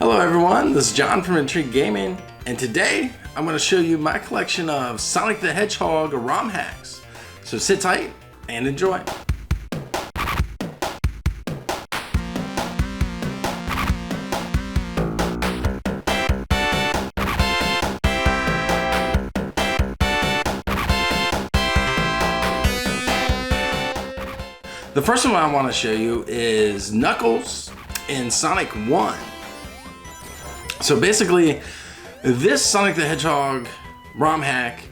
Hello everyone, this is John from Intrigue Gaming, and today I'm going to show you my collection of Sonic the Hedgehog ROM hacks. So sit tight and enjoy. The first one I want to show you is Knuckles in Sonic 1. So basically, this Sonic the Hedgehog ROM hack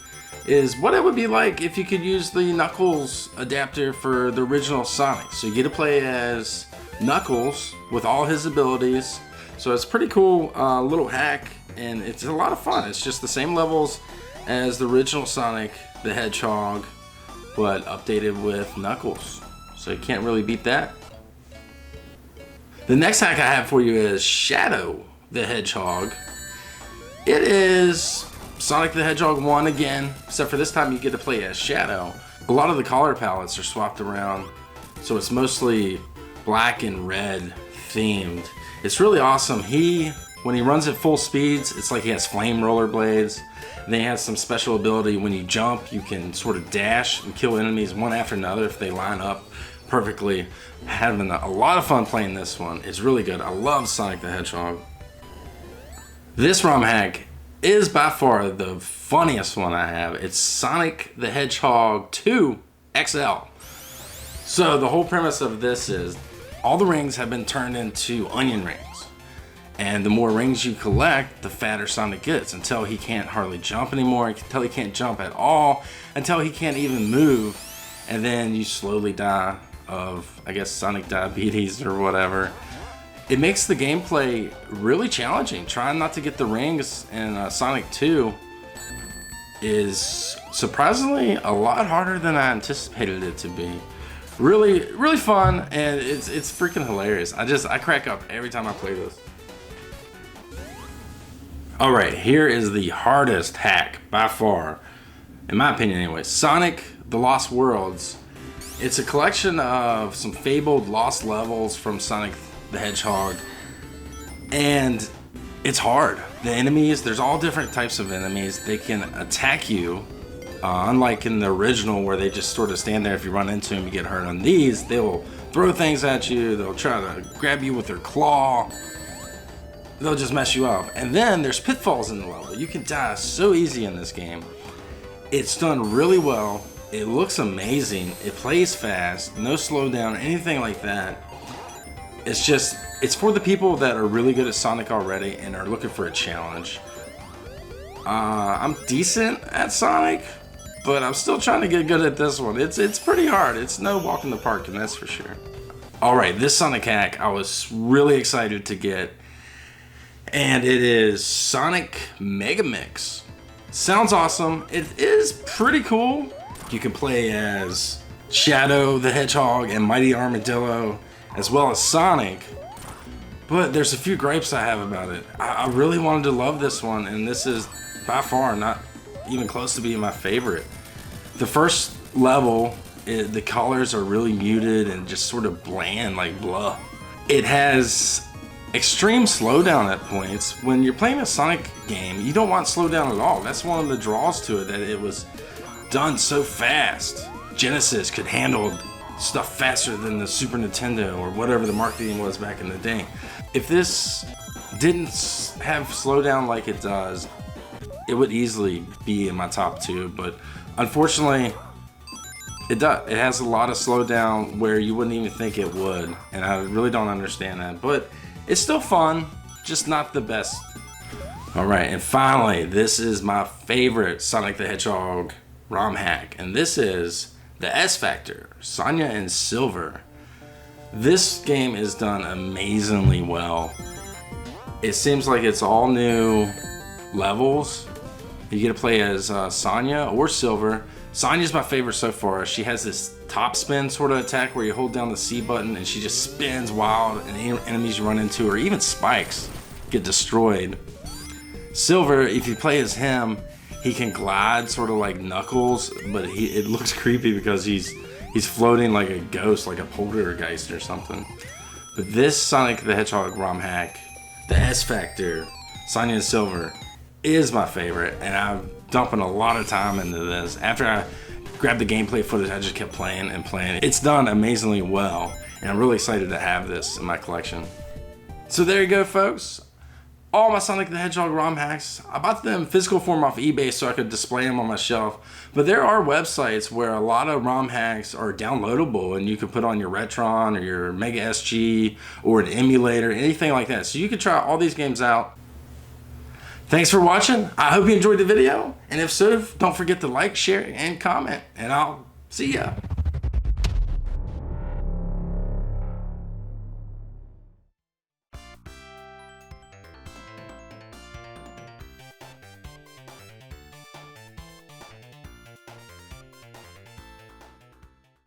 is what it would be like if you could use the Knuckles adapter for the original Sonic. So you get to play as Knuckles with all his abilities. So it's a pretty cool little hack, and it's a lot of fun. It's just the same levels as the original Sonic the Hedgehog, but updated with Knuckles. So you can't really beat that. The next hack I have for you is Shadow the Hedgehog. It is Sonic the Hedgehog 1 again, except for this time you get to play as Shadow. A lot of the color palettes are swapped around, so it's mostly black and red themed. It's really awesome. When he runs at full speeds, it's like he has flame rollerblades. Then he has some special ability when you jump, you can sort of dash and kill enemies one after another if they line up perfectly. Having a lot of fun playing this one. It's really good. I love Sonic the Hedgehog. This ROM hack is by far the funniest one I have. It's Sonic the Hedgehog 2 XL. So the whole premise of this is all the rings have been turned into onion rings. And the more rings you collect, the fatter Sonic gets, until he can't hardly jump anymore, until he can't jump at all, until he can't even move. And then you slowly die of, I guess, Sonic diabetes or whatever. It makes the gameplay really challenging. Trying not to get the rings in Sonic 2 is surprisingly a lot harder than I anticipated it to be. Really fun, and it's freaking hilarious. I crack up every time I play this. Alright, here is the hardest hack by far, in my opinion anyway. Sonic the Lost Worlds. It's a collection of some fabled lost levels from Sonic the Hedgehog, and it's hard. The enemies, there's all different types of enemies. They can attack you, unlike in the original where they just sort of stand there. If you run into them, you get hurt. On these, they'll throw things at you, they'll try to grab you with their claw, they'll just mess you up. And then there's pitfalls in the level. You can die so easy in this game. It's done really well. It looks amazing. It plays fast, no slowdown, anything like that. It's for the people that are really good at Sonic already and are looking for a challenge. I'm decent at Sonic, but I'm still trying to get good at this one. It's pretty hard. It's no walk in the park, and that's for sure. Alright, this Sonic hack I was really excited to get, and it is Sonic Megamix. Sounds awesome. It is pretty cool. You can play as Shadow the Hedgehog and Mighty Armadillo, as well as Sonic, but there's a few gripes I have about it. I really wanted to love this one, and this is by far not even close to being my favorite. The first level, the colors are really muted and just sort of bland, like blah. It has extreme slowdown at points. When you're playing a Sonic game, you don't want slowdown at all. That's one of the draws to it, that it was done so fast. Genesis could handle stuff faster than the Super Nintendo or whatever the marketing was back in the day. If this didn't have slowdown like it does, it would easily be in my top 2, but unfortunately it does. It has a lot of slowdown where you wouldn't even think it would, and I really don't understand that, but it's still fun, just not the best. Alright, and finally, this is my favorite Sonic the Hedgehog ROM hack, and this is the S Factor, Sonia and Silver. This game is done amazingly well. It seems like it's all new levels. You get to play as Sonia or Silver. Sonia's my favorite so far. She has this top spin sort of attack where you hold down the C button and she just spins wild, and enemies you run into, or even spikes, get destroyed. Silver, if you play as him, he can glide sort of like Knuckles, but it looks creepy because he's floating like a ghost, like a poltergeist or something. But this Sonic the Hedgehog ROM hack The S Factor, Sonia Silver, is my favorite, and I'm dumping a lot of time into this. After I grabbed the gameplay footage, I just kept playing and playing. It's done amazingly well, and I'm really excited to have this in my collection. So there you go, folks. All my Sonic the Hedgehog ROM hacks. I bought them in physical form off eBay so I could display them on my shelf. But there are websites where a lot of ROM hacks are downloadable and you can put on your Retron or your Mega SG or an emulator, anything like that. So you can try all these games out. Thanks for watching. I hope you enjoyed the video. And if so, don't forget to like, share, and comment. And I'll see ya.